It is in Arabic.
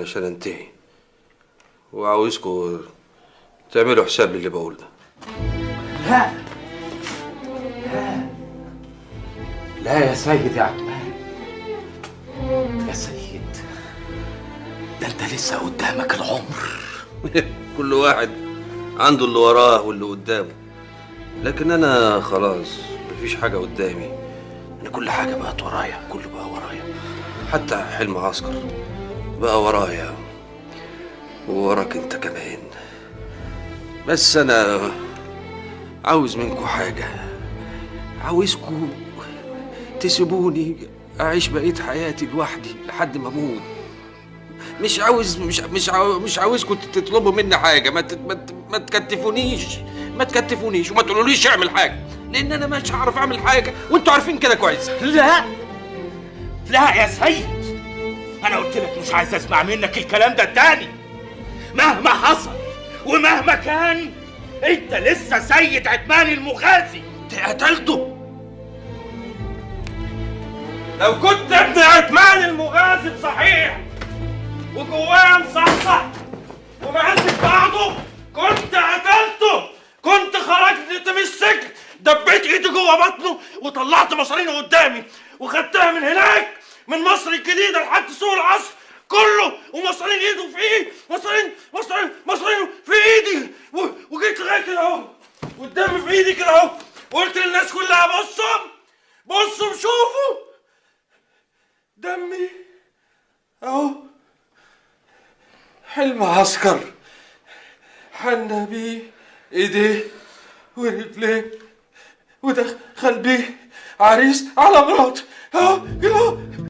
علشان انتهي، وعاوزكم تعملوا حساب للي بقوله ده. لا لا لا يا سيد يا عمان، يا سيد ده انت لسه قدامك العمر. كل واحد عنده اللي وراه واللي قدامه، لكن انا خلاص مفيش حاجه قدامي. انا كل حاجه بقت ورايا، كله بقى ورايا، حتى حلم عسكر بقى ورايا ووراك انت كمان. بس انا عاوز منكم حاجه، عاوزكم تسيبوني اعيش بقية حياتي لوحدي لحد ما اموت. مش عاوزكم تطلبوا مني حاجه. ما تكتفونيش وما تقولوليش اعمل حاجه، لان انا مش هعرف اعمل حاجه وانتوا عارفين كده كويس. لا لا يا سيد، انا قلت لك مش عايز اسمع منك الكلام ده تاني. مهما حصل ومهما كان انت لسه سيد عتمان المغازي. انت قتلته. لو كنت ابن عتمان المغازي بصحيح وجواه مصحصح وماسك بعضه كنت قتلته، كنت خرجت من السجن، دبيت ايدي جوه بطنه وطلعت مصارينه قدامي وخدتها من هناك من مصر الجديده لحد سوق العصر كله، ومصارين ايده في ايدي، مصارينه في ايدي، وجيت لغايه كده اهو قدامي في ايدي كده اهو، وقلت للناس كلها بصوا شوفوا دمي اهو. حلم عسكر حنى بيه ايديه ورجليه ودخل بيه عريس على مراته اهو كده اهو.